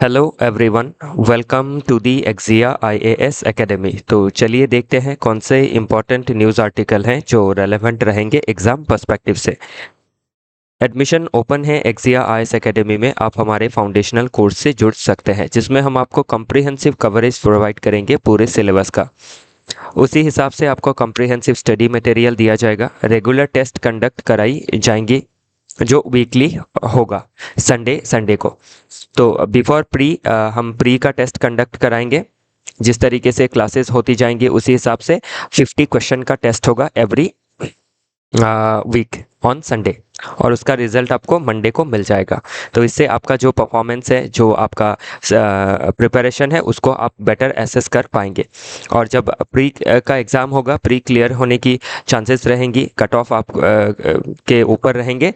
Hello everyone, welcome to the एक्जिया IAS academy. तो चलिए देखते हैं कौन से इम्पोर्टेंट न्यूज़ आर्टिकल हैं जो रेलेवेंट रहेंगे एग्ज़ाम पर्सपेक्टिव से। एडमिशन ओपन है एक्जिया आईएएस एकेडमी में। आप हमारे फाउंडेशनल कोर्स से जुड़ सकते हैं जिसमें हम आपको कम्प्रिहेंसिव कवरेज प्रोवाइड करेंगे पूरे सिलेबस का। उसी हिसाब से आपको कम्प्रिहेंसिव स्टडी मटेरियल दिया जाएगा। रेगुलर टेस्ट कंडक्ट कराई जाएंगी जो वीकली होगा संडे संडे को। तो बिफोर प्री हम प्री का टेस्ट कंडक्ट कराएंगे। जिस तरीके से क्लासेस होती जाएंगी उसी हिसाब से 50 क्वेश्चन का टेस्ट होगा एवरी वीक ऑन संडे, और उसका रिजल्ट आपको मंडे को मिल जाएगा। तो इससे आपका जो परफॉर्मेंस है, जो आपका प्रिपरेशन है, उसको आप बेटर एसेस कर पाएंगे। और जब प्री का एग्ज़ाम होगा, प्री क्लियर होने की चांसेस रहेंगी, कट ऑफ आप के ऊपर रहेंगे।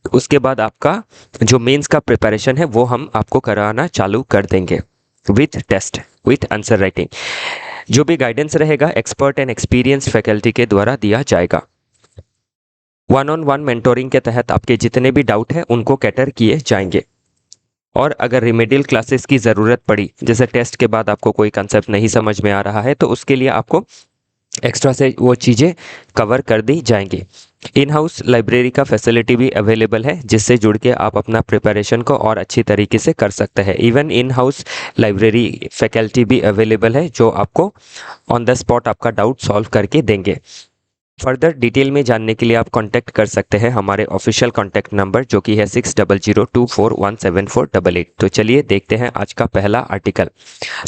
उसके बाद आपका जो मेंस का प्रिपरेशन है वो हम आपको कराना चालू कर देंगे with test, with answer writing. जो भी गाइडेंस रहेगा एक्सपर्ट एंड एक्सपीरियंस फैकल्टी के द्वारा दिया जाएगा। वन ऑन वन मेंटोरिंग के तहत आपके जितने भी डाउट है उनको कैटर किए जाएंगे। और अगर रिमेडियल क्लासेस की ज़रूरत पड़ी, जैसे टेस्ट के बाद आपको कोई कंसेप्ट नहीं समझ में आ रहा है, तो उसके लिए आपको एक्स्ट्रा से वो चीज़ें कवर कर दी जाएंगी। इन हाउस लाइब्रेरी का फैसिलिटी भी अवेलेबल है जिससे जुड़ के आप अपना प्रिपरेशन को और अच्छी तरीके से कर सकते हैं। Even in house library faculty भी अवेलेबल है जो आपको ऑन द स्पॉट आपका डाउट सॉल्व करके देंगे। फर्दर डिटेल में जानने के लिए आप कांटेक्ट कर सकते हैं हमारे ऑफिशियल कांटेक्ट नंबर जो कि है 6002417488। तो चलिए देखते हैं आज का पहला आर्टिकल।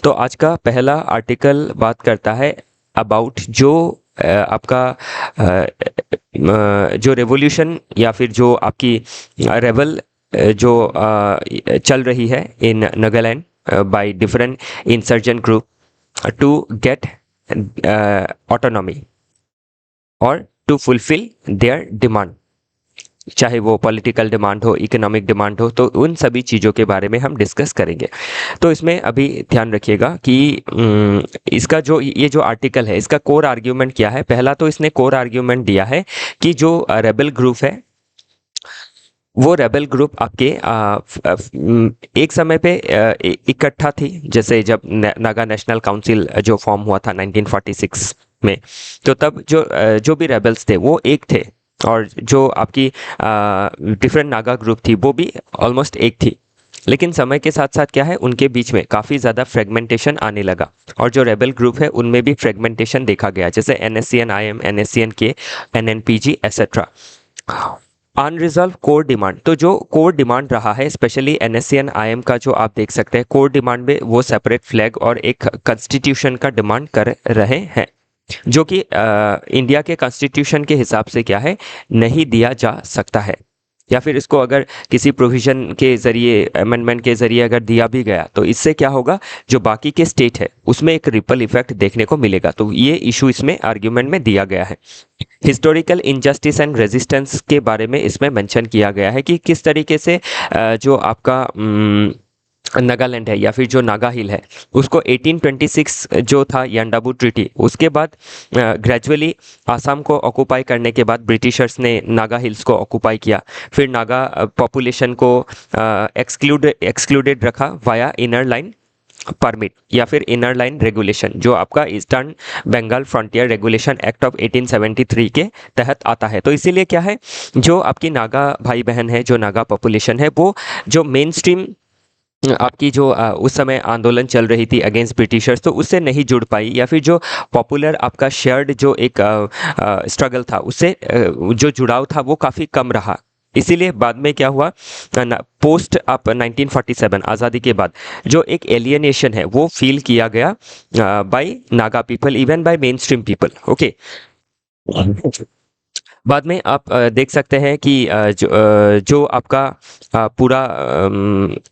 तो आज का पहला आर्टिकल बात करता है अबाउट जो आपका जो रेवोल्यूशन या फिर जो आपकी रेबल जो चल रही है in Nagaland by different insurgent group to get autonomy और टू फुलफिल देयर डिमांड, चाहे वो पॉलिटिकल डिमांड हो, इकोनॉमिक डिमांड हो, तो उन सभी चीज़ों के बारे में हम डिस्कस करेंगे। तो इसमें अभी ध्यान रखिएगा कि इसका जो ये जो आर्टिकल है इसका कोर आर्ग्यूमेंट क्या है। पहला तो इसने कोर आर्ग्यूमेंट दिया है कि जो रेबल ग्रुप है वो रेबल ग्रुप आपके एक समय पे इकट्ठा थी, जैसे जब नागा नेशनल काउंसिल जो फॉर्म हुआ था 1946 में। तो तब जो भी रेबल्स थे वो एक थे, और जो आपकी डिफरेंट नागा ग्रुप थी वो भी ऑलमोस्ट एक थी। लेकिन समय के साथ साथ क्या है, उनके बीच में काफ़ी ज़्यादा फ्रेगमेंटेशन आने लगा, और जो रेबल ग्रुप है उनमें भी फ्रेगमेंटेशन देखा गया, जैसे NSCN IM, NSCN K, NNPG etcetera. Unresolved core demand, तो जो कोर डिमांड रहा है स्पेशली NSCN IM का, जो आप देख सकते हैं कोर डिमांड में वो सेपरेट फ्लैग और एक कॉन्स्टिट्यूशन का डिमांड कर रहे हैं, जो कि इंडिया के कॉन्स्टिट्यूशन के हिसाब से क्या है, नहीं दिया जा सकता है। या फिर इसको अगर किसी प्रोविजन के ज़रिए, अमेंडमेंट के ज़रिए अगर दिया भी गया तो इससे क्या होगा, जो बाकी के स्टेट है उसमें एक रिपल इफेक्ट देखने को मिलेगा। तो ये इशू इसमें आर्ग्यूमेंट में दिया गया है। हिस्टोरिकल इनजस्टिस एंड रेजिस्टेंस के बारे में इसमें मेंशन किया गया है कि किस तरीके से जो आपका नागालैंड है या फिर जो नागा हिल है उसको 1826 जो था यांडाबू ट्रीटी, उसके बाद ग्रेजुअली आसाम को ऑक्युपाई करने के बाद ब्रिटिशर्स ने नागा हिल्स को ऑक्युपाई किया। फिर नागा पॉपुलेशन को एक्सक्लूडेड रखा वाया इनर लाइन परमिट या फिर इनर लाइन रेगुलेशन, जो आपका eastern Bengal frontier regulation act of 1873 के तहत आता है। तो इसीलिए क्या है, जो आपकी नागा भाई बहन है, जो नागा पॉपुलेशन है, वो जो मेन स्ट्रीम आपकी जो उस समय आंदोलन चल रही थी अगेंस्ट ब्रिटिशर्स, तो उससे नहीं जुड़ पाई, या फिर जो पॉपुलर आपका शेयर्ड जो एक स्ट्रगल था उससे जो जुड़ाव था वो काफ़ी कम रहा। इसीलिए बाद में क्या हुआ, पोस्ट आप 1947 आज़ादी के बाद जो एक एलियनेशन है वो फील किया गया by Naga people, even by mainstream people. Okay, बाद में आप देख सकते हैं कि जो आपका पूरा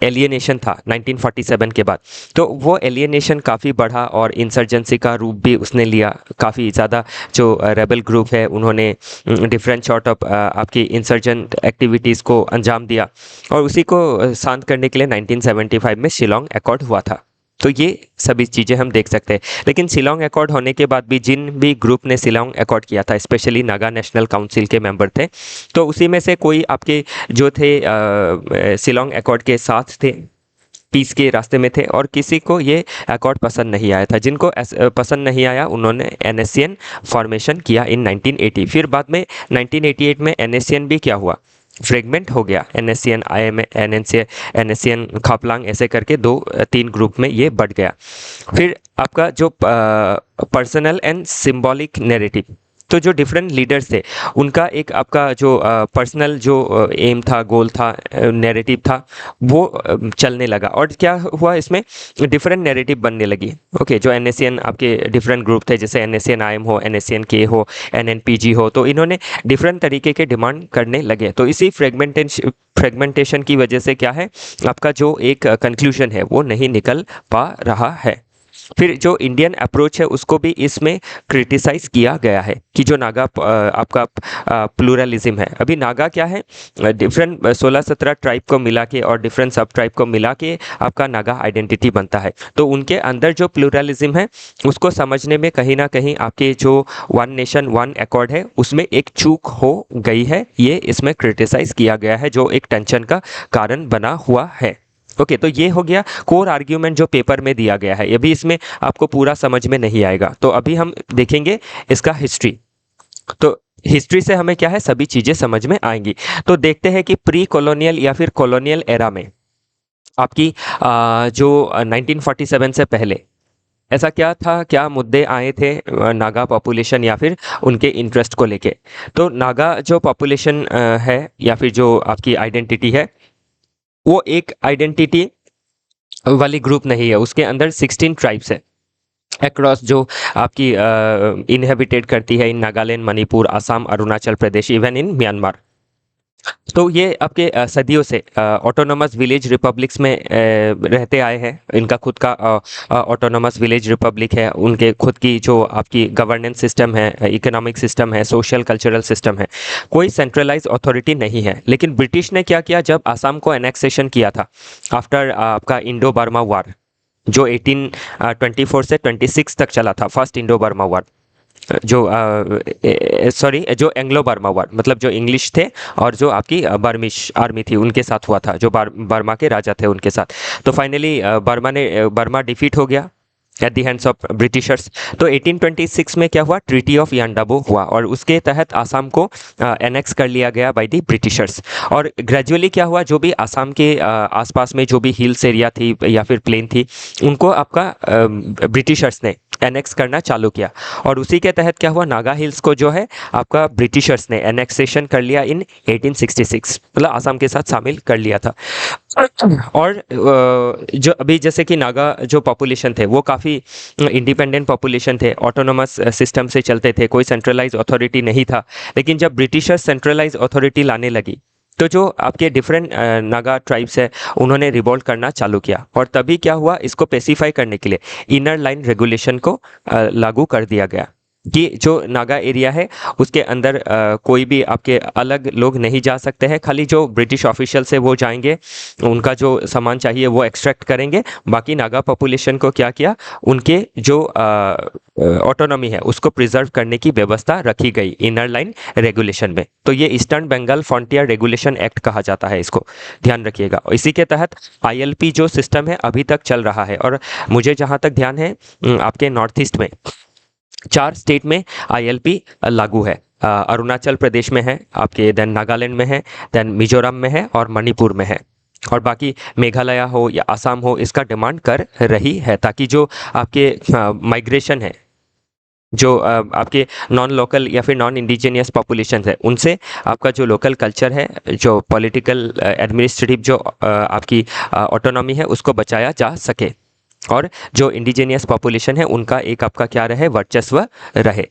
एलियनेशन था 1947 के बाद, तो वो एलियनेशन काफ़ी बढ़ा और इंसर्जेंसी का रूप भी उसने लिया। काफ़ी ज़्यादा जो रेबल ग्रुप है उन्होंने डिफरेंट सॉर्ट ऑफ आपकी इंसर्जेंट एक्टिविटीज़ को अंजाम दिया, और उसी को शांत करने के लिए 1975 में शिलोंग अकॉर्ड हुआ था। तो ये सभी चीज़ें हम देख सकते हैं। लेकिन शिलोंग अकॉर्ड होने के बाद भी जिन भी ग्रुप ने शिलोंग अकॉर्ड किया था, स्पेशली नागा नेशनल काउंसिल के मेंबर थे, तो उसी में से कोई आपके जो थे शिलोंग अकॉर्ड के साथ थे, पीस के रास्ते में थे और किसी को ये अकॉर्ड पसंद नहीं आया था। जिनको पसंद नहीं आया उन्होंने एनएससीएन फॉर्मेशन किया इन 1980। फिर बाद में 1988 में एनएससीएन भी क्या हुआ, फ्रेगमेंट हो गया। एनएससीएन आईएम एनएससीएन खापलांग ऐसे करके 2-3 ग्रुप में ये बढ़ गया। फिर आपका जो पर्सनल एंड सिंबॉलिक नैरेटिव, तो जो डिफरेंट लीडर्स थे उनका एक आपका जो पर्सनल जो एम था, गोल था, नैरेटिव था, वो चलने लगा। और क्या हुआ, इसमें डिफरेंट नैरेटिव बनने लगी। ओके, जो एनएससीएन आपके डिफरेंट ग्रुप थे, जैसे एनएससीएन आईएम हो, एनएससीएन के हो, एनएनपीजी हो, तो इन्होंने डिफरेंट तरीके के डिमांड करने लगे। तो इसी फ्रेगमेंटेशन की वजह से क्या है, आपका जो एक कंक्लूजन है वो नहीं निकल पा रहा है। फिर जो इंडियन अप्रोच है उसको भी इसमें क्रिटिसाइज किया गया है कि जो नागा आपका प्लूरलिज्म है। अभी नागा क्या है, डिफरेंट 16-17 ट्राइब को मिला के और डिफरेंट सब ट्राइब को मिला के आपका नागा आइडेंटिटी बनता है। तो उनके अंदर जो प्लूरलिज्म है उसको समझने में कहीं ना कहीं आपके जो वन नेशन वन अकॉर्ड है उसमें एक चूक हो गई है, ये इसमें क्रिटिसाइज किया गया है, जो एक टेंशन का कारण बना हुआ है। ओके, तो ये हो गया कोर आर्ग्यूमेंट जो पेपर में दिया गया है। अभी इसमें आपको पूरा समझ में नहीं आएगा, तो अभी हम देखेंगे इसका हिस्ट्री। तो हिस्ट्री से हमें क्या है, सभी चीज़ें समझ में आएंगी। तो देखते हैं कि प्री कॉलोनियल या फिर कॉलोनियल एरा में आपकी जो 1947 से पहले ऐसा क्या था, क्या मुद्दे आए थे नागा पॉपुलेशन या फिर उनके इंटरेस्ट को लेके। तो नागा जो पॉपुलेशन है या फिर जो आपकी आइडेंटिटी है वो एक आइडेंटिटी वाली ग्रुप नहीं है, उसके अंदर 16 ट्राइब्स है अक्रॉस जो आपकी इनहेबिटेट करती है in Nagaland, Manipur, Assam, Arunachal Pradesh, even in Myanmar. तो ये आपके सदियों से ऑटोनोमस विलेज रिपब्लिक्स में रहते आए हैं। इनका खुद का ऑटोनोमस विलेज रिपब्लिक है, उनके खुद की जो आपकी गवर्नेंस सिस्टम है, इकोनॉमिक सिस्टम है, सोशल कल्चरल सिस्टम है, कोई सेंट्रलाइज अथॉरिटी नहीं है। लेकिन ब्रिटिश ने क्या किया, जब आसाम को एनेक्सेशन किया था आफ्टर आपका इंडो बर्मा वार जो 1824 से 26 तक चला था, फर्स्ट इंडो बर्मा वार, जो सॉरी जो एंग्लो बर्मा वार, मतलब जो इंग्लिश थे और जो आपकी बर्मिश आर्मी थी उनके साथ हुआ था, जो बर्मा के राजा थे उनके साथ। तो फाइनली बर्मा डिफीट हो गया at the hands of Britishers. तो 1826 में क्या हुआ, ट्रीटी ऑफ यांडाबो हुआ और उसके तहत आसाम को एनेक्स कर लिया गया बाय द ब्रिटिशर्स। और ग्रेजुअली क्या हुआ, जो भी आसाम के आसपास में जो भी हिल्स एरिया थी या फिर प्लेन थी उनको आपका ब्रिटिशर्स ने एनेक्स करना चालू किया। और उसी के तहत क्या हुआ, नागा हिल्स को जो है आपका ब्रिटिशर्स ने एनेक्सेशन कर लिया इन 1866, मतलब आसाम के साथ शामिल कर लिया था। और जो अभी जैसे कि नागा जो पॉपुलेशन थे वो काफ़ी इंडिपेंडेंट पॉपुलेशन थे, ऑटोनोमस सिस्टम से चलते थे, कोई सेंट्रलाइज अथॉरिटी नहीं था। लेकिन जब ब्रिटिशर्स सेंट्रलाइज अथॉरिटी लाने लगी तो जो आपके डिफरेंट नागा ट्राइब्स है उन्होंने रिवोल्ट करना चालू किया। और तभी क्या हुआ, इसको पेसिफाई करने के लिए इनर लाइन रेगुलेशन को लागू कर दिया गया कि जो नागा एरिया है उसके अंदर कोई भी आपके अलग लोग नहीं जा सकते हैं। खाली जो ब्रिटिश ऑफिशियल्स है वो जाएंगे, उनका जो सामान चाहिए वो एक्सट्रैक्ट करेंगे। बाकी नागा पॉपुलेशन को क्या किया, उनके जो ऑटोनॉमी है उसको प्रिजर्व करने की व्यवस्था रखी गई इनर लाइन रेगुलेशन में। तो ये eastern Bengal frontier regulation act कहा जाता है, इसको ध्यान रखिएगा। इसी के तहत आईएलपी जो सिस्टम है अभी तक चल रहा है। और मुझे जहाँ तक ध्यान है आपके नॉर्थ ईस्ट में 4 स्टेट में आईएलपी लागू है। अरुणाचल प्रदेश में है आपके, देन नागालैंड में है, देन मिजोरम में है और मणिपुर में है। और बाकी मेघालय हो या असम हो इसका डिमांड कर रही है, ताकि जो आपके माइग्रेशन है, जो आपके नॉन लोकल या फिर नॉन इंडिजिनियस पॉपुलेशन है, उनसे आपका जो लोकल कल्चर है, जो पॉलिटिकल एडमिनिस्ट्रेटिव जो आपकी ऑटोनॉमी है उसको बचाया जा सके और जो इंडिजिनियस पॉपुलेशन है उनका एक आपका क्या रहे, वर्चस्व रहे।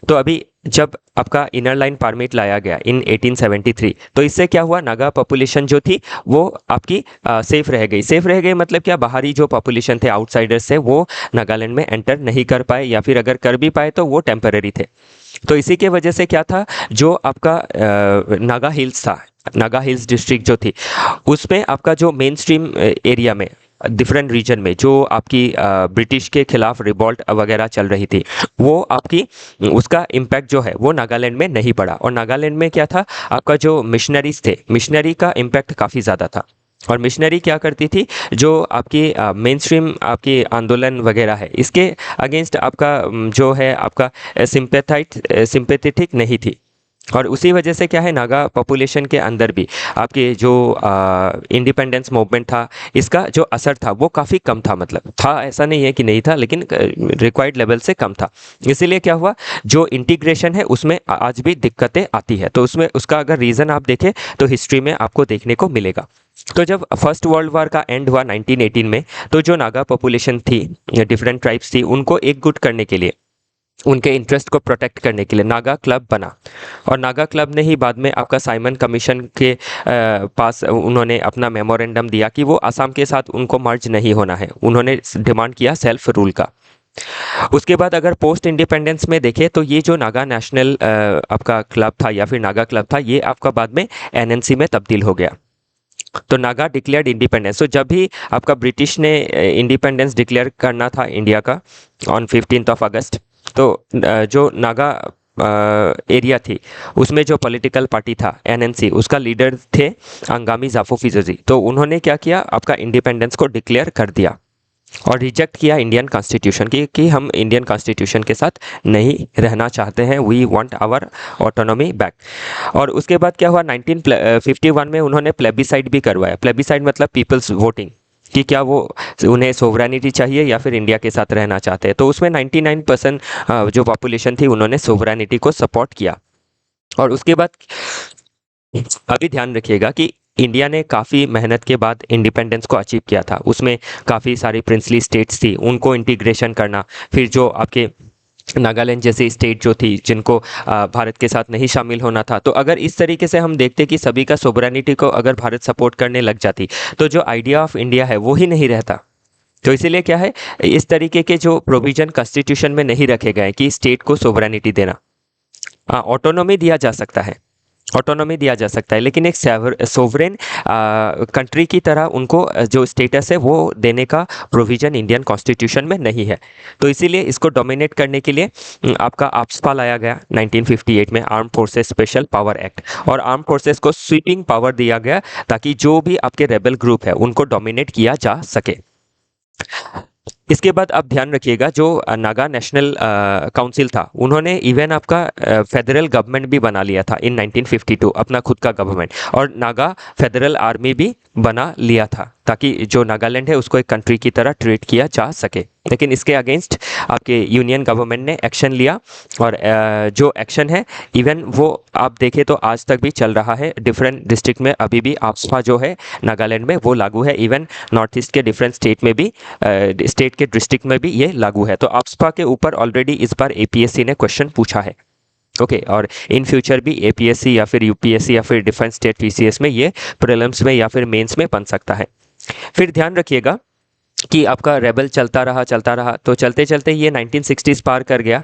तो अभी जब आपका इनर लाइन परमिट लाया गया इन 1873, तो इससे क्या हुआ, नागा पॉपुलेशन जो थी वो आपकी सेफ रह गई। सेफ रह गई मतलब क्या, बाहरी जो पॉपुलेशन थे, आउटसाइडर्स थे, वो नागालैंड में एंटर नहीं कर पाए, या फिर अगर कर भी पाए तो वो टेम्पररी थे। तो इसी के वजह से क्या था, जो आपका नागा हिल्स था, नागा हिल्स डिस्ट्रिक्ट जो थी, उसमें आपका जो मेन स्ट्रीम एरिया में डिफरेंट रीजन में जो आपकी ब्रिटिश के खिलाफ रिवॉल्ट वगैरह चल रही थी, वो आपकी उसका इम्पैक्ट जो है वो नागालैंड में नहीं पड़ा। और नागालैंड में क्या था, आपका जो मिशनरीज थे, मिशनरी का इम्पैक्ट काफ़ी ज़्यादा था। और मिशनरी क्या करती थी, जो आपकी मेन स्ट्रीम आपकी आंदोलन वगैरह है इसके अगेंस्ट आपका जो है आपका सिंपैथेटिक नहीं थी। और उसी वजह से क्या है, नागा पॉपुलेशन के अंदर भी आपके जो इंडिपेंडेंस मूवमेंट था इसका जो असर था वो काफ़ी कम था, मतलब था ऐसा नहीं है कि नहीं था, लेकिन रिक्वायर्ड लेवल से कम था। इसीलिए क्या हुआ, जो इंटीग्रेशन है उसमें आज भी दिक्कतें आती है। तो उसमें उसका अगर रीज़न आप देखें तो हिस्ट्री में आपको देखने को मिलेगा। तो जब फर्स्ट वर्ल्ड वॉर का एंड हुआ 1918 में, तो जो नागा पॉपुलेशन थी, डिफरेंट ट्राइब्स थी, उनको एकजुट करने के लिए, उनके इंटरेस्ट को प्रोटेक्ट करने के लिए नागा क्लब बना। और नागा क्लब ने ही बाद में आपका साइमन कमीशन के पास उन्होंने अपना मेमोरेंडम दिया कि वो असम के साथ उनको मर्ज नहीं होना है। उन्होंने डिमांड किया सेल्फ रूल का। उसके बाद अगर पोस्ट इंडिपेंडेंस में देखें तो ये जो नागा नेशनल आपका क्लब था या फिर नागा क्लब था, ये आपका बाद में एनएनसी में तब्दील हो गया। तो नागा डिक्लेयर्ड इंडिपेंडेंस। तो जब भी आपका ब्रिटिश ने इंडिपेंडेंस डिक्लेयर करना था इंडिया का ऑन 15 अगस्त, तो जो नागा एरिया थी उसमें जो पॉलिटिकल पार्टी था एनएनसी, उसका लीडर थे अंगामी जाफो फिजोजी। तो उन्होंने क्या किया, आपका इंडिपेंडेंस को डिक्लेयर कर दिया और रिजेक्ट किया इंडियन कॉन्स्टिट्यूशन की, कि हम इंडियन कॉन्स्टिट्यूशन के साथ नहीं रहना चाहते हैं, we want our autonomy back. और उसके बाद क्या हुआ, 1951 में उन्होंने प्लेबिसाइड भी करवाया। प्लेबिसाइड मतलब पीपल्स वोटिंग, कि क्या वो उन्हें सोवरेनिटी चाहिए या फिर इंडिया के साथ रहना चाहते हैं। तो उसमें 99% जो पॉपुलेशन थी उन्होंने सोवरेनिटी को सपोर्ट किया। और उसके बाद अभी ध्यान रखिएगा कि इंडिया ने काफ़ी मेहनत के बाद इंडिपेंडेंस को अचीव किया था। उसमें काफ़ी सारी प्रिंसली स्टेट्स थी, उनको इंटीग्रेशन करना, फिर जो आपके नागालैंड जैसी स्टेट जो थी जिनको भारत के साथ नहीं शामिल होना था। तो अगर इस तरीके से हम देखते कि सभी का सोवरेनिटी को अगर भारत सपोर्ट करने लग जाती, तो जो आइडिया ऑफ इंडिया है वो ही नहीं रहता। तो इसीलिए क्या है, इस तरीके के जो प्रोविजन कॉन्स्टिट्यूशन में नहीं रखे गए कि स्टेट को सोवरेनिटी देना। ऑटोनॉमी दिया जा सकता है, ऑटोनॉमी दिया जा सकता है, लेकिन एक सोवरेन कंट्री की तरह उनको जो स्टेटस है वो देने का प्रोविजन इंडियन कॉन्स्टिट्यूशन में नहीं है। तो इसीलिए इसको डोमिनेट करने के लिए आपका आप्सपा लाया गया 1958 में, arm forces special power act. और आर्म फोर्सेस को स्वीपिंग पावर दिया गया ताकि जो भी आपके रेबल ग्रुप है उनको डोमिनेट किया जा सके। इसके बाद आप ध्यान रखिएगा, जो नागा नेशनल काउंसिल था उन्होंने इवन आपका फेडरल गवर्नमेंट भी बना लिया था इन 1952, अपना खुद का गवर्नमेंट। और नागा फेडरल आर्मी भी बना लिया था ताकि जो नागालैंड है उसको एक कंट्री की तरह ट्रीट किया जा सके। लेकिन इसके अगेंस्ट आपके यूनियन गवर्नमेंट ने एक्शन लिया। और जो एक्शन है इवन वो आप देखें तो आज तक भी चल रहा है। डिफरेंट डिस्ट्रिक्ट में अभी भी आप्सपा जो है नागालैंड में वो लागू है। इवन नॉर्थ ईस्ट के डिफरेंट स्टेट में भी, स्टेट के डिस्ट्रिक्ट में भी ये लागू है। तो आप्सपा के ऊपर ऑलरेडी इस बार एपीएससी ने क्वेश्चन पूछा है। ओके और इन फ्यूचर भी एपीएससी या फिर यूपीएससी या फिर डिफेंस स्टेट पीसीएस में ये प्रीलिम्स में या फिर मेंस में बन सकता है। फिर ध्यान रखिएगा कि आपका रेबल चलता रहा तो चलते चलते ये 1960s पार कर गया।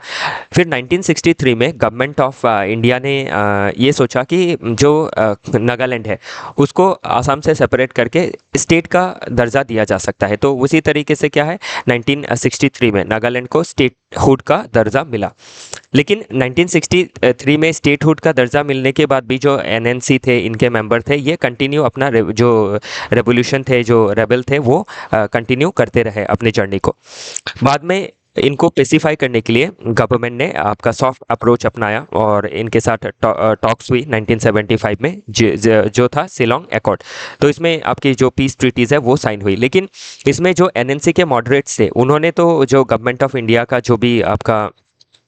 फिर 1963 में गवर्नमेंट ऑफ इंडिया ने ये सोचा कि जो नागालैंड है उसको आसाम से सेपरेट करके स्टेट का दर्जा दिया जा सकता है। तो उसी तरीके से क्या है, 1963 में नागालैंड को स्टेटहुड का दर्जा मिला। लेकिन 1963 में स्टेटहुड का दर्जा मिलने के बाद भी जो एनएनसी थे, इनके मेंबर थे, ये कंटिन्यू अपना जो रेवोल्यूशन थे, जो रेबल थे, वो कंटिन्यू करते रहे अपनी जर्नी को। बाद में इनको पेसिफाई करने के लिए गवर्नमेंट ने आपका सॉफ्ट अप्रोच अपनाया और इनके साथ टॉक्स हुई 1975 में, जो था शिलोंग एकॉर्ड। तो इसमें आपकी जो पीस ट्रीटीज़ है वो साइन हुई। लेकिन इसमें जो एनएनसी के मॉडरेट्स थे उन्होंने तो जो गवर्नमेंट ऑफ इंडिया का जो भी आपका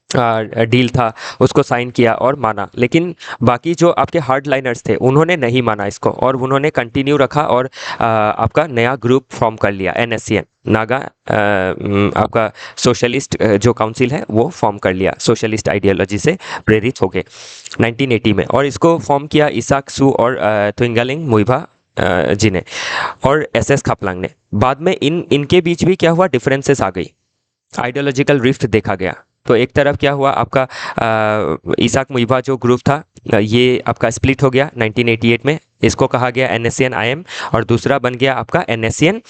डील था उसको साइन किया और माना। लेकिन बाकी जो आपके हार्ड लाइनर्स थे उन्होंने नहीं माना इसको और उन्होंने कंटिन्यू रखा और आपका नया ग्रुप फॉर्म कर लिया, एनएससीएन, नागा आपका सोशलिस्ट जो काउंसिल है वो फॉर्म कर लिया, सोशलिस्ट आइडियोलॉजी से प्रेरित हो गए 1980 में। और इसको फॉर्म किया इसाक सू और ट्विंगलिंग मुइभा जी ने और एसएस खापलांग ने। बाद में इनके बीच भी क्या हुआ, डिफरेंसेस आ गई, आइडियोलॉजिकल रिफ्ट देखा गया। तो एक तरफ क्या हुआ, आपका इसाक मुइभा जो ग्रुप था ये आपका स्प्लिट हो गया 1988 में, इसको कहा गया एनएससीएन आईएम, और दूसरा बन गया आपका एनएससीएन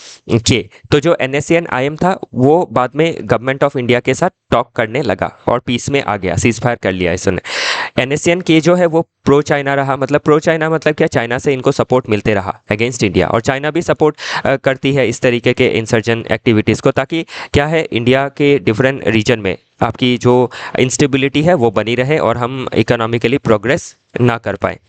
के। तो जो एनएससीएन आईएम था वो बाद में गवर्नमेंट ऑफ इंडिया के साथ टॉक करने लगा और पीस में आ गया, सीज फायर कर लिया इसने। NACN के जो है वो प्रो चाइना रहा, मतलब प्रो चाइना मतलब क्या, चाइना से इनको सपोर्ट मिलते रहा अगेंस्ट इंडिया, और चाइना भी सपोर्ट करती है इस तरीके के इंसर्जन एक्टिविटीज़ को, ताकि क्या है, इंडिया के डिफरेंट रीजन में आपकी जो इंस्टेबिलिटी है वो बनी रहे और हम इकोनॉमिकली प्रोग्रेस ना कर पाए,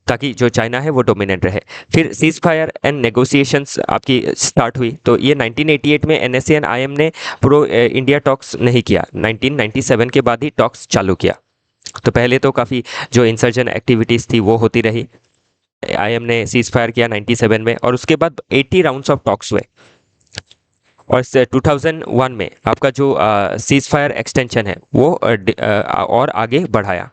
ताकि जो चाइना है वो डोमिनेंट रहे। फिर सीज फायर एंड नेगोशिएशंस आपकी स्टार्ट हुई, तो ये 1988 में NACN IM ने प्रो इंडिया टॉक्स नहीं किया, 1997 के बाद ही टॉक्स चालू किया। तो पहले तो काफ़ी जो इंसर्जन एक्टिविटीज़ थी वो होती रही, IM ने सीज फायर किया 97 में, और उसके बाद 80 राउंड्स ऑफ टॉक्स हुए, और 2001 में आपका जो सीज फायर एक्सटेंशन है वो और आगे बढ़ाया।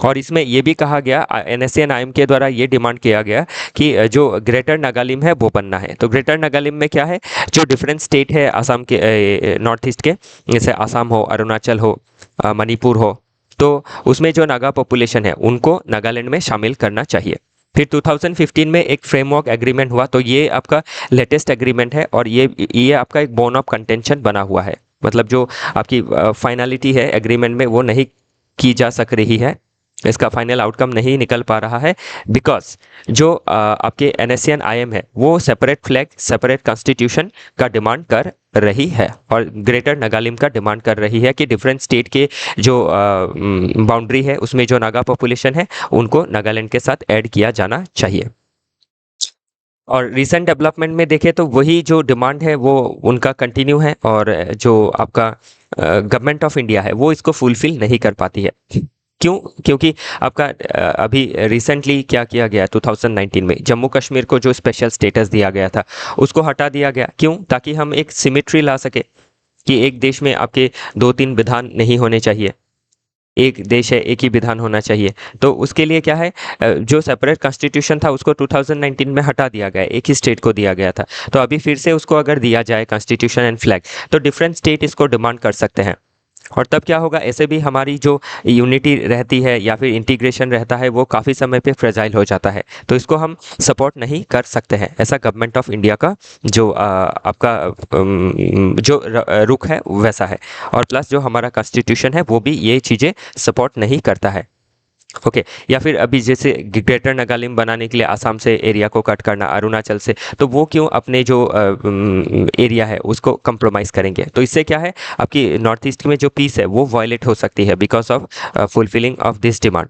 और इसमें ये भी कहा गया, NACN IM के द्वारा ये डिमांड किया गया कि जो ग्रेटर नागालिम है वो बनना है। तो ग्रेटर नागालिम में क्या है, जो डिफरेंट स्टेट है असम के, नॉर्थ ईस्ट के, जैसे असम हो, अरुणाचल हो, मणिपुर हो, तो उसमें जो नागा पॉपुलेशन है उनको नागालैंड में शामिल करना चाहिए। फिर 2015 में एक फ्रेमवर्क एग्रीमेंट हुआ, तो ये आपका लेटेस्ट एग्रीमेंट है, और ये आपका एक बोन ऑफ कंटेंशन बना हुआ है, मतलब जो आपकी फाइनलिटी है एग्रीमेंट में वो नहीं की जा सक रही है, इसका फाइनल आउटकम नहीं निकल पा रहा है, बिकॉज जो आपके NACN IM है वो सेपरेट फ्लैग, सेपरेट कॉन्स्टिट्यूशन का डिमांड कर रही है, और ग्रेटर नागालिम का डिमांड कर रही है कि डिफरेंट स्टेट के जो बाउंड्री है उसमें जो नागा पॉपुलेशन है उनको नागालैंड के साथ ऐड किया जाना चाहिए। और रिसेंट डेवलपमेंट में देखें तो वही जो डिमांड है वो उनका कंटिन्यू है, और जो आपका गवर्नमेंट ऑफ इंडिया है वो इसको फुलफिल नहीं कर पाती है। क्यों? क्योंकि आपका अभी रिसेंटली क्या किया गया, 2019 में जम्मू कश्मीर को जो स्पेशल स्टेटस दिया गया था उसको हटा दिया गया। क्यों? ताकि हम एक सिमेट्री ला सके कि एक देश में आपके 2-3 विधान नहीं होने चाहिए, एक देश है एक ही विधान होना चाहिए। तो उसके लिए क्या है, जो सेपरेट कॉन्स्टिट्यूशन था उसको 2019 में हटा दिया गया, एक ही स्टेट को दिया गया था। तो अभी फिर से उसको अगर दिया जाए कॉन्स्टिट्यूशन एंड फ्लैग, तो डिफरेंट स्टेट इसको डिमांड कर सकते हैं, और तब क्या होगा, ऐसे भी हमारी जो यूनिटी रहती है या फिर इंटीग्रेशन रहता है वो काफ़ी समय पे फ्रेजाइल हो जाता है। तो इसको हम सपोर्ट नहीं कर सकते हैं, ऐसा गवर्नमेंट ऑफ इंडिया का जो आपका जो रुख है वैसा है, और प्लस जो हमारा कॉन्स्टिट्यूशन है वो भी ये चीज़ें सपोर्ट नहीं करता है। ओके या फिर अभी जैसे ग्रेटर नागालैंड बनाने के लिए आसाम से एरिया को कट करना, अरुणाचल से, तो वो क्यों अपने जो एरिया है उसको कंप्रोमाइज़ करेंगे? तो इससे क्या है, आपकी नॉर्थ ईस्ट में जो पीस है वो वायलेट हो सकती है because of fulfilling of this demand.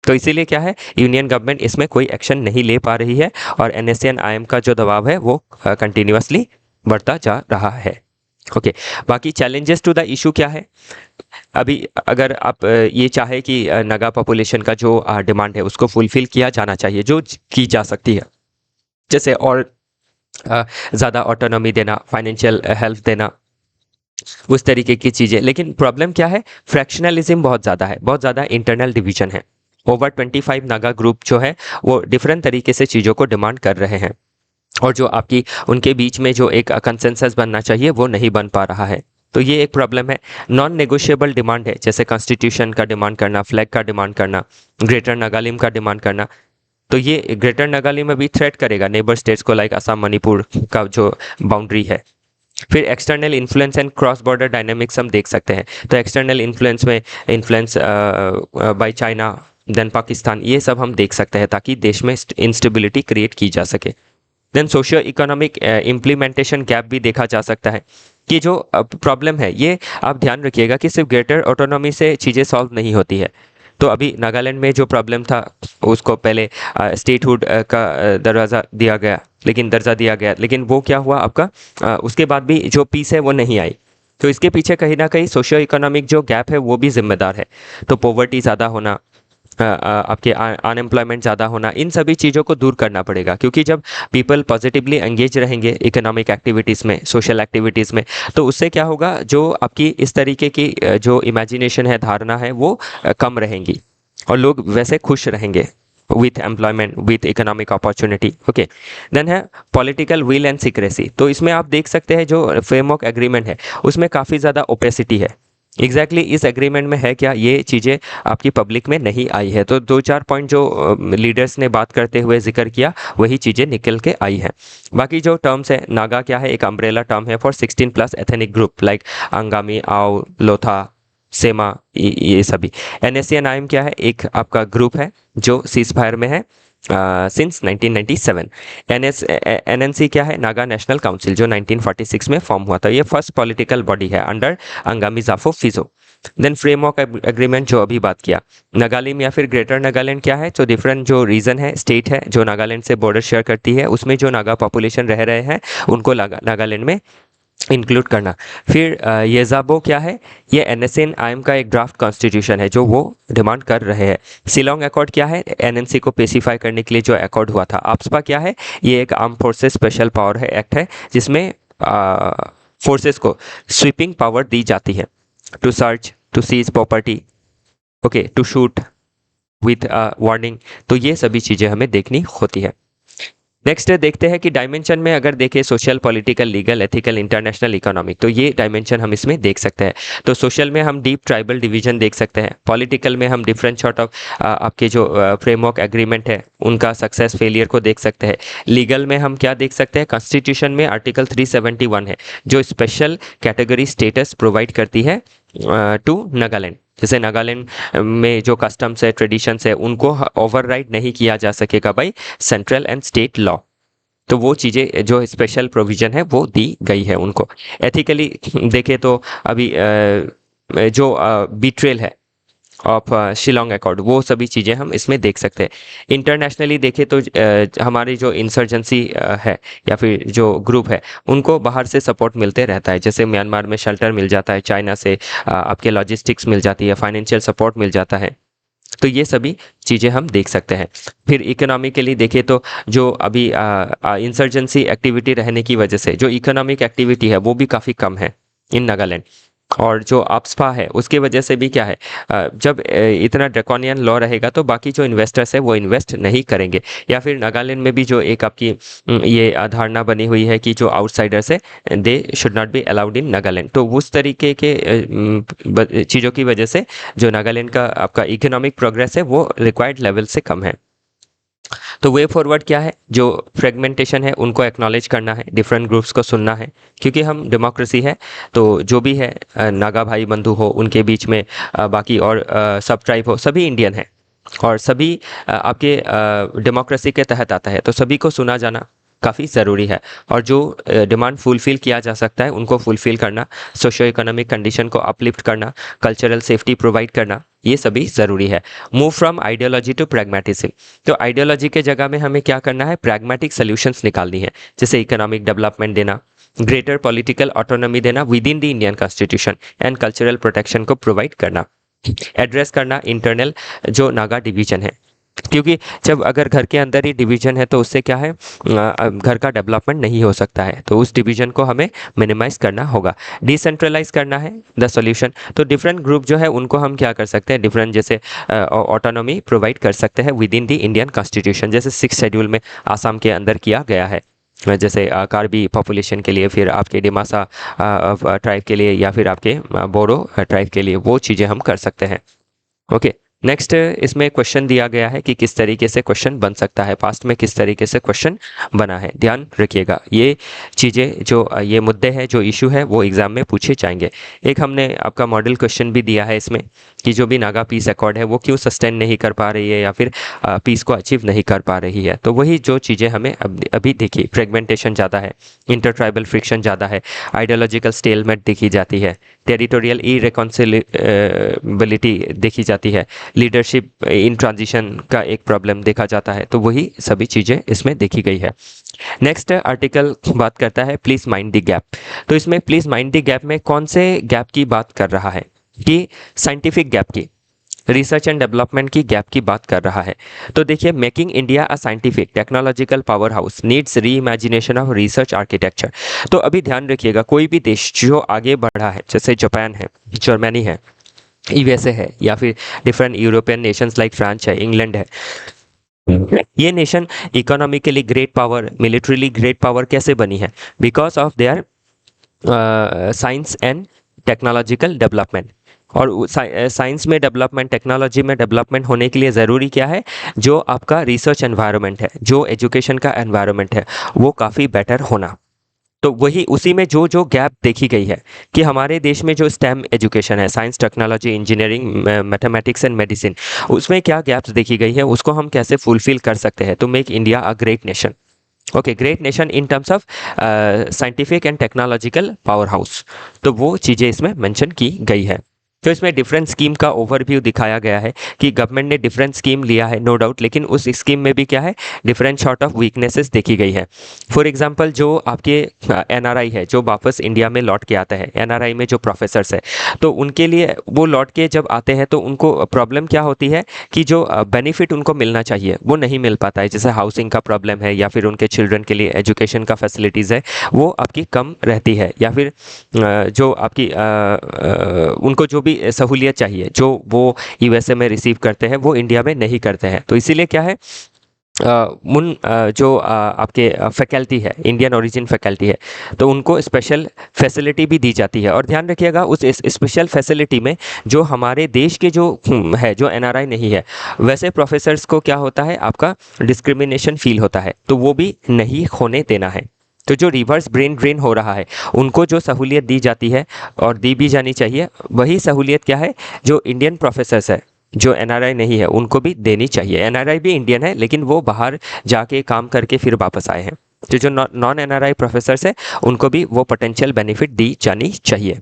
तो इसीलिए क्या है, यूनियन गवर्नमेंट इसमें कोई एक्शन नहीं ले पा रही है, और NACN IM का जो दबाव है वो कंटिन्यूसली बढ़ता जा रहा है। ओके बाकी चैलेंजेस टू द इशू क्या है, अभी अगर आप ये चाहे कि नागा पॉपुलेशन का जो डिमांड है उसको फुलफिल किया जाना चाहिए, जो की जा सकती है, जैसे और ज़्यादा ऑटोनॉमी देना, फाइनेंशियल हेल्प देना, उस तरीके की चीज़ें। लेकिन प्रॉब्लम क्या है, फ्रैक्शनलिज्म बहुत ज़्यादा है, बहुत ज़्यादा इंटरनल डिवीजन है। ओवर 25 नागा ग्रुप जो है वो डिफरेंट तरीके से चीज़ों को डिमांड कर रहे हैं, और जो आपकी उनके बीच में जो एक कंसेंसस बनना चाहिए वो नहीं बन पा रहा है। तो ये एक प्रॉब्लम है। नॉन नेगोशिएबल डिमांड है, जैसे कॉन्स्टिट्यूशन का डिमांड करना, फ्लैग का डिमांड करना, ग्रेटर नागालिम का डिमांड करना। तो ये ग्रेटर नागालिम अभी थ्रेट करेगा नेबर स्टेट्स को, लाइक असम, मणिपुर का जो बाउंड्री है। फिर external influence and cross border dynamics हम देख सकते हैं। तो एक्सटर्नल इन्फ्लुएंस में influence by China, then Pakistan, ये सब हम देख सकते हैं ताकि देश में इंस्टेबिलिटी क्रिएट की जा सके। Then socio economic implementation gap भी देखा जा सकता है कि जो प्रॉब्लम है, ये आप ध्यान रखिएगा कि सिर्फ ग्रेटर ऑटोनॉमी से चीज़ें सॉल्व नहीं होती है। तो अभी नागालैंड में जो प्रॉब्लम था उसको पहले स्टेटहुड का दर्जा दिया गया, लेकिन वो क्या हुआ आपका, उसके बाद भी जो पीस है वो नहीं आई। तो इसके पीछे कहीं ना कहीं सोशियो इकोनॉमिक जो गैप है वो भी जिम्मेदार है। तो पॉवर्टी ज़्यादा होना, आपके अनएम्प्लॉयमेंट ज़्यादा होना, इन सभी चीज़ों को दूर करना पड़ेगा, क्योंकि जब पीपल पॉजिटिवली एंगेज रहेंगे इकोनॉमिक एक्टिविटीज़ में, सोशल एक्टिविटीज़ में, तो उससे क्या होगा, जो आपकी इस तरीके की जो इमेजिनेशन है, धारणा है, वो कम रहेंगी, और लोग वैसे खुश रहेंगे with employment, with economic opportunity. Okay then है पॉलिटिकल विल एंड सीक्रेसी। तो इसमें आप देख सकते हैं जो फ्रेमवर्क एग्रीमेंट है उसमें काफ़ी ज़्यादा ओपेसिटी है। एग्जैक्टली इस एग्रीमेंट में है क्या, ये चीज़ें आपकी पब्लिक में नहीं आई है। तो 2-4 पॉइंट जो लीडर्स ने बात करते हुए जिक्र किया वही चीज़ें निकल के आई हैं। बाकी जो टर्म्स है, नागा क्या है, एक अम्ब्रेला टर्म है for 16+ ethnic group like Angami, आओ, लोथा, सेमा, ये सभी। NSCN-IM क्या है? एक आपका ग्रुप है जो सीज फायर में है सिंस 1997। NNC क्या है? नागा नेशनल काउंसिल, जो 1946 में फॉर्म हुआ था। ये फर्स्ट पॉलिटिकल बॉडी है under Angami Zapu Phizo. Then framework agreement जो अभी बात किया, नागालिम या फिर ग्रेटर नागालैंड क्या है? तो डिफरेंट जो रीजन है, स्टेट है जो नागालैंड से बॉर्डर शेयर करती है, उसमें जो नागा पॉपुलेशन रह रहे हैं उनको नागालैंड में इंक्लूड करना। फिर ये जाबो क्या है? ये NSCN-IM का एक ड्राफ्ट कॉन्स्टिट्यूशन है जो वो डिमांड कर रहे हैं। शिलोंग अकॉर्ड क्या है? NNC को पेसिफाई करने के लिए जो अकॉर्ड हुआ था। APSPA क्या है? ये एक आर्म फोर्सेस स्पेशल पावर है, एक्ट है, जिसमें फोर्सेस को स्वीपिंग पावर दी जाती है to search, to seize property, okay, to shoot with warning. तो ये सभी चीज़ें हमें देखनी होती है। नेक्स्ट देखते हैं कि डायमेंशन में अगर देखें social, political, legal, ethical, international, economic, तो ये डायमेंशन हम इसमें देख सकते हैं। तो सोशल में हम डीप ट्राइबल डिवीजन देख सकते हैं। पॉलिटिकल में हम डिफरेंट सॉर्ट ऑफ आपके जो फ्रेमवर्क एग्रीमेंट है उनका सक्सेस फेलियर को देख सकते हैं। लीगल में हम क्या देख सकते हैं? कॉन्स्टिट्यूशन में आर्टिकल 371 है जो स्पेशल कैटेगरी स्टेटस प्रोवाइड करती है टू नागालैंड। जैसे नागालैंड में जो कस्टम्स है, ट्रेडिशंस है, उनको ओवरराइड नहीं किया जा सकेगा by central and state law. तो वो चीज़ें जो स्पेशल प्रोविजन है वो दी गई है उनको। एथिकली देखें तो अभी जो बीट्रेल है ऑफ शिलोंग अकॉर्ड, वो सभी चीज़ें हम इसमें देख सकते हैं। इंटरनेशनली देखें तो हमारी जो इंसर्जेंसी है या फिर जो ग्रुप है उनको बाहर से सपोर्ट मिलते रहता है। जैसे म्यांमार में शेल्टर मिल जाता है, चाइना से आपके लॉजिस्टिक्स मिल जाती है, फाइनेंशियल सपोर्ट मिल जाता है। तो ये सभी चीज़ें हम देख सकते हैं। फिर इकोनॉमिकली देखें तो जो अभी इंसर्जेंसी एक्टिविटी रहने की वजह से जो इकोनॉमिक एक्टिविटी है वो भी काफ़ी कम है इन नागालैंड। और जो APSPA है उसके वजह से भी क्या है, जब इतना ड्रैकोनियन लॉ रहेगा तो बाकी जो इन्वेस्टर्स है वो इन्वेस्ट नहीं करेंगे। या फिर नागालैंड में भी जो एक आपकी ये धारणा बनी हुई है कि जो आउटसाइडर्स है they should not be allowed in Nagaland. तो उस तरीके के चीज़ों की वजह से जो नागालैंड का आपका इकोनॉमिक प्रोग्रेस है वो रिक्वायर्ड लेवल से कम है। तो वे फॉरवर्ड क्या है? जो फ्रेगमेंटेशन है उनको एक्नॉलेज करना है, डिफरेंट ग्रुप्स को सुनना है, क्योंकि हम डेमोक्रेसी है तो जो भी है नागा भाई बंधु हो उनके बीच में बाकी और सब ट्राइब हो, सभी इंडियन है और सभी आपके डेमोक्रेसी के तहत आता है, तो सभी को सुना जाना काफ़ी ज़रूरी है। और जो डिमांड फुलफ़िल किया जा सकता है उनको फुलफ़िल करना, सोशो इकोनॉमिक कंडीशन को अपलिफ्ट करना, कल्चरल सेफ्टी प्रोवाइड करना, ये सभी ज़रूरी है। Move from ideology to pragmatism, तो आइडियोलॉजी के जगह में हमें क्या करना है? प्रैग्मेटिक सोल्यूशंस निकालनी है। जैसे इकोनॉमिक डेवलपमेंट देना, ग्रेटर पॉलिटिकल ऑटोनॉमी देना with in the Indian constitution and cultural protection को प्रोवाइड करना, एड्रेस करना इंटरनल जो नागा डिवीजन है, क्योंकि जब अगर घर के अंदर ही डिवीजन है तो उससे क्या है, घर का डेवलपमेंट नहीं हो सकता है। तो उस डिवीजन को हमें मिनिमाइज करना होगा। डिसेंट्रलाइज करना है द सॉल्यूशन। तो डिफरेंट ग्रुप जो है उनको हम क्या कर सकते हैं? डिफरेंट जैसे ऑटोनॉमी प्रोवाइड कर सकते हैं with in the Indian constitution, जैसे 6 शेड्यूल में आसाम के अंदर किया गया है। जैसे कार्बी पॉपुलेशन के लिए, फिर आपके डिमासा ट्राइब के लिए, या फिर आपके बोरो ट्राइब के लिए, वो चीज़ें हम कर सकते हैं। ओके, नेक्स्ट इसमें क्वेश्चन दिया गया है कि किस तरीके से क्वेश्चन बन सकता है, पास्ट में किस तरीके से क्वेश्चन बना है। ध्यान रखिएगा, ये चीज़ें जो ये मुद्दे हैं, जो इशू है, वो एग्जाम में पूछे जाएंगे। एक हमने आपका मॉडल क्वेश्चन भी दिया है इसमें कि जो भी नागा पीस अकॉर्ड है वो क्यों सस्टेन नहीं कर पा रही है या फिर पीस को अचीव नहीं कर पा रही है। तो वही जो चीज़ें हमें अभी देखिए, फ्रेगमेंटेशन ज़्यादा है, इंटर ट्राइबल फ्रिक्शन ज़्यादा है, आइडियोलॉजिकल स्टेलमेट देखी जाती है, टेरिटोरियल इरेकॉन्सिलेबिलिटी देखी जाती है, लीडरशिप इन ट्रांजिशन का एक प्रॉब्लम देखा जाता है। तो वही सभी चीज़ें इसमें देखी गई है। नेक्स्ट आर्टिकल बात करता है प्लीज माइंड द गैप। तो इसमें प्लीज माइंड द गैप में कौन से गैप की बात कर रहा है? कि साइंटिफिक गैप की, रिसर्च एंड डेवलपमेंट की गैप की बात कर रहा है। तो देखिए, making India a scientific technological power house needs री इमेजिनेशन ऑफ रिसर्च आर्किटेक्चर। तो अभी ध्यान रखिएगा, कोई भी देश जो आगे बढ़ा है, जैसे जापान है, जर्मनी है, यूएसए है, या फिर different European Nations like France है, इंग्लैंड है, ये nation economically great power, militarily great power कैसे बनी है? Because of their science and technological development. और साइंस में डेवलपमेंट, टेक्नोलॉजी में डेवलपमेंट होने के लिए ज़रूरी क्या है? जो आपका रिसर्च एनवायरनमेंट है, जो एजुकेशन का एनवायरनमेंट है, वो काफ़ी बेटर होना। तो वही उसी में जो जो गैप देखी गई है कि हमारे देश में जो स्टेम एजुकेशन है, science, technology, engineering, mathematics and medicine, उसमें क्या गैप्स देखी गई है, उसको हम कैसे फुलफिल कर सकते हैं to make India a great nation. Okay, great nation in terms of scientific and technological powerhouse. तो वो चीज़ें इसमें मेंशन की गई है। तो इसमें डिफरेंट स्कीम का ओवरव्यू दिखाया गया है कि गवर्नमेंट ने डिफरेंट स्कीम लिया है, नो डाउट, लेकिन उस स्कीम में भी क्या है, डिफरेंट सॉर्ट ऑफ वीकनेसेस देखी गई है। फॉर एग्जांपल, जो आपके एनआरआई है, जो वापस इंडिया में लौट के आता है, एनआरआई में जो प्रोफेसर्स है, तो उनके लिए वो लौट के जब आते हैं तो उनको प्रॉब्लम क्या होती है कि जो बेनिफिट उनको मिलना चाहिए वो नहीं मिल पाता है। जैसे हाउसिंग का प्रॉब्लम है, या फिर उनके चिल्ड्रन के लिए एजुकेशन का फैसिलिटीज़ है वो आपकी कम रहती है, या फिर जो आपकी उनको जो भी सहूलियत चाहिए जो वो यूएसए में रिसीव करते हैं वो इंडिया में नहीं करते हैं। तो इसीलिए क्या है, जो आपके फैकल्टी है, इंडियन ओरिजिन फैकल्टी है, तो उनको स्पेशल फैसिलिटी भी दी जाती है। और ध्यान रखिएगा, उस स्पेशल फैसिलिटी में जो हमारे देश के जो है, जो एनआरआई नहीं है, वैसे प्रोफेसर्स को क्या होता है, आपका डिस्क्रिमिनेशन फील होता है, तो वो भी नहीं होने देना है। तो जो रिवर्स ब्रेन ड्रेन हो रहा है, उनको जो सहूलियत दी जाती है और दी भी जानी चाहिए, वही सहूलियत क्या है, जो इंडियन प्रोफेसर्स है, जो एनआरआई नहीं है, उनको भी देनी चाहिए। एनआरआई भी इंडियन है, लेकिन वो बाहर जाके काम करके फिर वापस आए हैं। तो जो नॉन एनआरआई प्रोफेसर्स है, उनको भी वो पोटेंशियल बेनिफिट दी जानी चाहिए।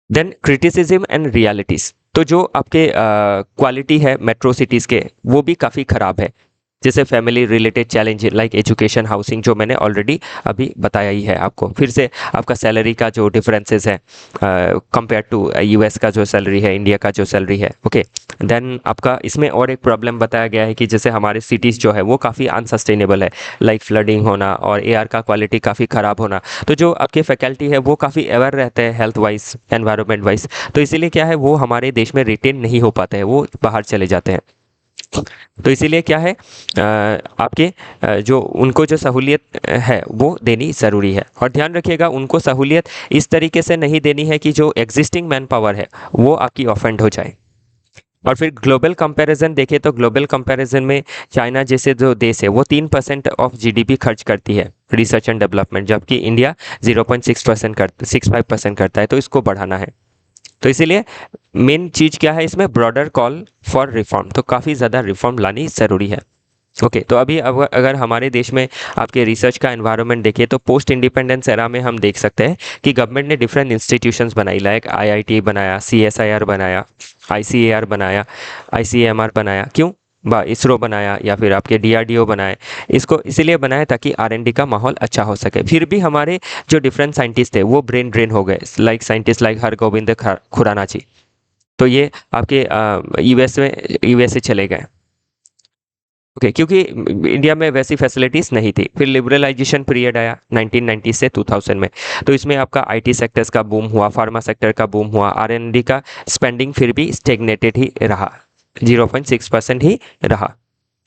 देन क्रिटिसिज्म एंड रियलिटीज़, तो जो आपके क्वालिटी है मेट्रो सिटीज़ के, वो भी काफ़ी ख़राब है। जैसे family related challenge like education, housing, जो मैंने ऑलरेडी अभी बताया ही है आपको। फिर से आपका सैलरी का जो डिफरेंसेस है कंपेयर टू यूएस का जो सैलरी है, इंडिया का जो सैलरी है। ओके, देन आपका इसमें और एक प्रॉब्लम बताया गया है कि जैसे हमारे सिटीज़ जो है वो काफ़ी अनसस्टेनेबल है, लाइक फ्लडिंग होना और एयर का क्वालिटी काफ़ी ख़राब होना। तो जो आपके फैकल्टी है वो काफ़ी अवेयर रहते हैं हेल्थ वाइज, एनवायरनमेंट वाइज, तो इसीलिए क्या है, वो हमारे देश में रिटेन नहीं हो पाते हैं, वो बाहर चले जाते हैं। तो इसीलिए क्या है, आपके जो उनको जो सहूलियत है वो देनी ज़रूरी है। और ध्यान रखिएगा, उनको सहूलियत इस तरीके से नहीं देनी है कि जो एग्जिस्टिंग मैन पावर है वो आपकी ऑफेंड हो जाए। और फिर ग्लोबल कंपैरिजन देखें तो ग्लोबल कंपैरिजन में चाइना जैसे जो देश है वो 3% ऑफ जीडीपी खर्च करती है रिसर्च एंड डेवलपमेंट, जबकि इंडिया 0.65% करता है। तो इसको बढ़ाना है। तो इसीलिए मेन चीज़ क्या है इसमें, ब्रॉडर कॉल फॉर रिफॉर्म, तो काफ़ी ज़्यादा रिफॉर्म लानी ज़रूरी है। ओके, तो अभी अगर हमारे देश में आपके रिसर्च का एनवायरनमेंट देखें तो पोस्ट इंडिपेंडेंस एरा में हम देख सकते हैं कि गवर्नमेंट ने डिफरेंट इंस्टीट्यूशंस बनाई, लाइक आईआईटी बनाया, सीएसआईआर बनाया, आईसीएआर बनाया, आईसीएमआर बनाया, क्यों इसरो बनाया, या फिर आपके डीआरडीओ बनाए। इसको इसीलिए बनाया ताकि आरएनडी का माहौल अच्छा हो सके। फिर भी हमारे जो डिफरेंट साइंटिस्ट थे वो ब्रेन ड्रेन हो गए, like scientist like Hargobind Khorana ji, तो ये आपके यूएसए चले गए। ओके, क्योंकि इंडिया में वैसी फैसिलिटीज़ नहीं थी। फिर लिबरलाइजेशन पीरियड आया 1990 से 2000 में, तो इसमें आपका आईटी सेक्टर्स का बूम हुआ, फार्मा सेक्टर का बूम हुआ, आरएनडी का स्पेंडिंग फिर भी स्टेगनेटेड ही रहा, 0.6% ही रहा।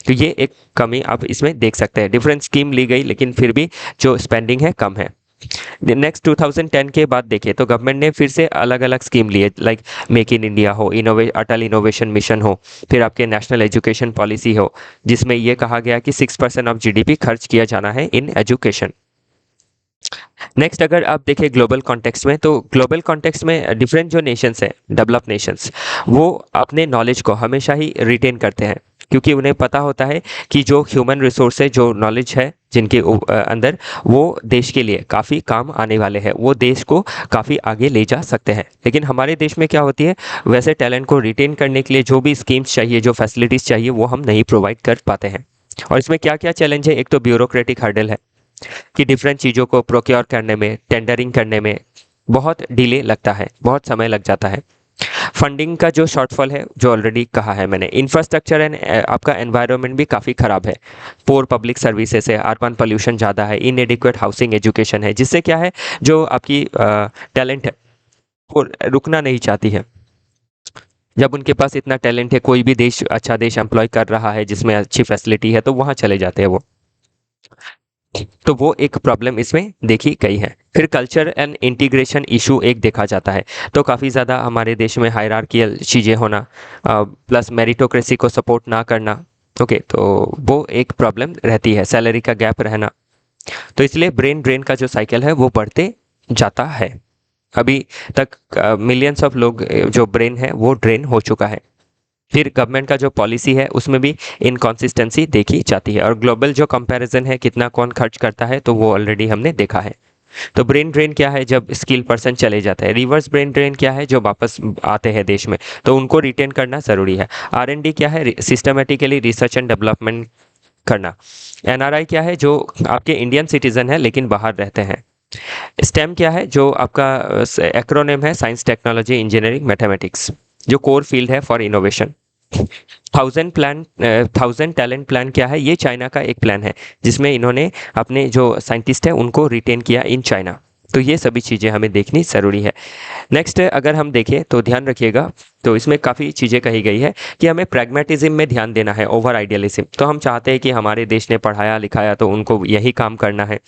तो ये एक कमी आप इसमें देख सकते हैं। डिफरेंट स्कीम ली गई लेकिन फिर भी जो स्पेंडिंग है कम है। नेक्स्ट 2010 के बाद देखें तो गवर्नमेंट ने फिर से अलग अलग स्कीम लिए, लाइक मेक इन इंडिया हो, अटल इनोवेशन मिशन हो, फिर आपके नेशनल एजुकेशन पॉलिसी हो, जिसमें यह कहा गया कि 6% ऑफ जीडीपी खर्च किया जाना है इन एजुकेशन। नेक्स्ट अगर आप देखें ग्लोबल कॉन्टेक्स्ट में, तो ग्लोबल कॉन्टेक्स्ट में डिफरेंट जो नेशंस हैं, डेवलप नेशंस, वो अपने नॉलेज को हमेशा ही रिटेन करते हैं, क्योंकि उन्हें पता होता है कि जो ह्यूमन रिसोर्स है, जो नॉलेज है जिनके अंदर, वो देश के लिए काफ़ी काम आने वाले हैं, वो देश को काफ़ी आगे ले जा सकते हैं। लेकिन हमारे देश में क्या होती है, वैसे टैलेंट को रिटेन करने के लिए जो भी स्कीम्स चाहिए, जो फैसिलिटीज़ चाहिए, वो हम नहीं प्रोवाइड कर पाते हैं। और इसमें क्या क्या चैलेंज है, एक तो ब्यूरोक्रेटिक हर्डल है कि डिफरेंट चीज़ों को प्रोक्योर करने में, टेंडरिंग करने में बहुत डिले लगता है, बहुत समय लग जाता है। फंडिंग का जो शॉर्टफॉल है, जो ऑलरेडी कहा है मैंने, इंफ्रास्ट्रक्चर एंड आपका एनवायरनमेंट भी काफ़ी ख़राब है, पोर पब्लिक सर्विसेज है, अर्बन पोल्यूशन ज़्यादा है, इनएडिक्वेट हाउसिंग, एजुकेशन है, जिससे क्या है, जो आपकी टैलेंट है वो रुकना नहीं चाहती है। जब उनके पास इतना टैलेंट है, कोई भी देश अच्छा देश एम्प्लॉय कर रहा है जिसमें अच्छी फैसिलिटी है, तो वहाँ चले जाते हैं वो। तो वो एक प्रॉब्लम इसमें देखी गई है। फिर कल्चर एंड इंटीग्रेशन इशू एक देखा जाता है, तो काफ़ी ज़्यादा हमारे देश में हायरार्कियल चीज़ें होना, प्लस मेरिटोक्रेसी को सपोर्ट ना करना। ओके, तो वो एक प्रॉब्लम रहती है, सैलरी का गैप रहना, तो इसलिए ब्रेन ड्रेन का जो साइकिल है वो बढ़ते जाता है। अभी तक मिलियंस ऑफ लोग जो ब्रेन है वो ड्रेन हो चुका है। फिर गवर्नमेंट का जो पॉलिसी है उसमें भी इनकॉन्सिस्टेंसी देखी जाती है, और ग्लोबल जो कंपैरिजन है कितना कौन खर्च करता है तो वो ऑलरेडी हमने देखा है। तो ब्रेन ड्रेन क्या है, जब स्किल पर्सन चले जाते हैं। रिवर्स ब्रेन ड्रेन क्या है, जो वापस आते हैं देश में, तो उनको रिटेन करना ज़रूरी है। R&D क्या है, सिस्टमेटिकली रिसर्च एंड डेवलपमेंट करना। NRI क्या है, जो आपके इंडियन सिटीजन है लेकिन बाहर रहते हैं। स्टेम क्या है, जो आपका एक्रोनिम है, साइंस टेक्नोलॉजी इंजीनियरिंग मैथमेटिक्स, जो कोर फील्ड है फॉर इनोवेशन। 1000 टैलेंट प्लान क्या है, ये चाइना का एक प्लान है जिसमें इन्होंने अपने जो साइंटिस्ट हैं उनको रिटेन किया इन चाइना। तो ये सभी चीज़ें हमें देखनी ज़रूरी है। नेक्स्ट अगर हम देखें तो ध्यान रखिएगा, तो इसमें काफ़ी चीज़ें कही गई है कि हमें प्रैग्मेटिज्म में ध्यान देना है ओवर आइडियलिज्म। तो हम चाहते हैं कि हमारे देश ने पढ़ाया लिखाया तो उनको यही काम करना है,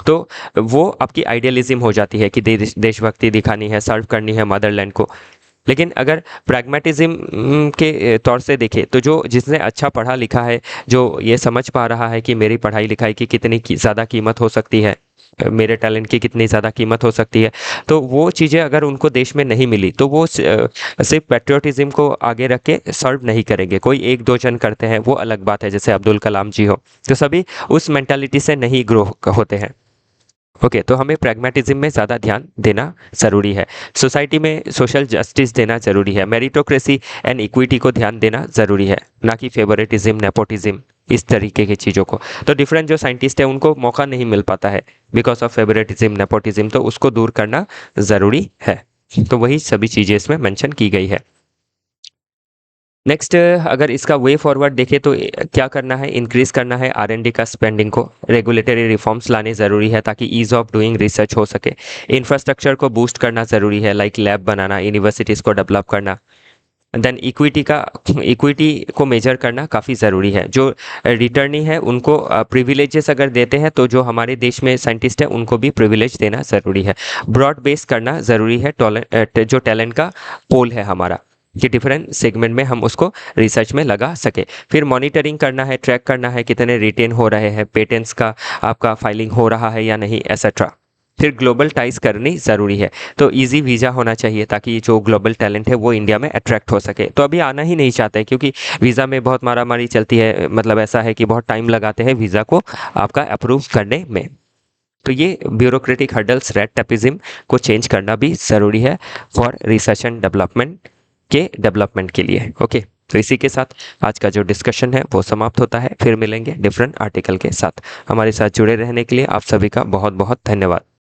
तो वो आपकी आइडियलिज्म हो जाती है कि देशभक्ति दिखानी है, सर्व करनी है मदरलैंड को। लेकिन अगर प्रैग्मेटिज्म के तौर से देखें तो जो जिसने अच्छा पढ़ा लिखा है, जो ये समझ पा रहा है कि मेरी पढ़ाई लिखाई की कितनी ज़्यादा कीमत हो सकती है, मेरे टैलेंट की कितनी ज़्यादा कीमत हो सकती है, तो वो चीज़ें अगर उनको देश में नहीं मिली तो वो सिर्फ पेट्रियोटिज्म को आगे रख के सर्व नहीं करेंगे। कोई एक दो जन करते हैं वो अलग बात है, जैसे अब्दुल कलाम जी हो, तो सभी उस मेंटालिटी से नहीं ग्रो होते हैं। ओके तो हमें प्रैग्मेटिज्म में ज़्यादा ध्यान देना ज़रूरी है। सोसाइटी में सोशल जस्टिस देना ज़रूरी है। मेरिटोक्रेसी एंड इक्विटी को ध्यान देना ज़रूरी है, ना कि फेवरेटिज्म, नेपोटिज्म, इस तरीके की चीज़ों को। तो डिफरेंट जो साइंटिस्ट है उनको मौका नहीं मिल पाता है बिकॉज ऑफ फेवरेटिज्म, नेपोटिज्म, तो उसको दूर करना ज़रूरी है। तो वही सभी चीज़ें इसमें मेंशन की गई है। नेक्स्ट अगर इसका वे फॉरवर्ड देखें तो क्या करना है, इंक्रीज करना है R&D का स्पेंडिंग को। रेगुलेटरी रिफॉर्म्स लाने ज़रूरी है ताकि ईज़ ऑफ डूइंग रिसर्च हो सके। इंफ्रास्ट्रक्चर को बूस्ट करना ज़रूरी है, लाइक लैब बनाना, यूनिवर्सिटीज़ को डेवलप करना। देन इक्विटी को मेजर करना काफ़ी ज़रूरी है। जो रिटर्नी है उनको प्रिविलेजेस अगर देते हैं तो जो हमारे देश में साइंटिस्ट है उनको भी प्रिविलेज देना ज़रूरी है। ब्रॉड बेस करना ज़रूरी है, जो टैलेंट का पोल है हमारा, कि डिफरेंट सेगमेंट में हम उसको रिसर्च में लगा सके। फिर मॉनिटरिंग करना है, ट्रैक करना है कितने रिटेन हो रहे हैं, पेटेंट्स का आपका फाइलिंग हो रहा है या नहीं, एसेट्रा। फिर ग्लोबल टाइज करनी ज़रूरी है, तो इजी वीज़ा होना चाहिए ताकि जो ग्लोबल टैलेंट है वो इंडिया में अट्रैक्ट हो सके। तो अभी आना ही नहीं चाहते क्योंकि वीज़ा में बहुत मारामारी चलती है, मतलब ऐसा है कि बहुत टाइम लगाते हैं वीज़ा को आपका अप्रूव करने में। तो ये ब्यूरोक्रेटिक हर्डल्स, रेड टेपिज्म को चेंज करना भी ज़रूरी है फॉर रिसर्च एंड डेवलपमेंट के डेवलपमेंट के लिए। ओके तो इसी के साथ आज का जो डिस्कशन है वो समाप्त होता है। फिर मिलेंगे डिफरेंट आर्टिकल के साथ। हमारे साथ जुड़े रहने के लिए आप सभी का बहुत बहुत धन्यवाद।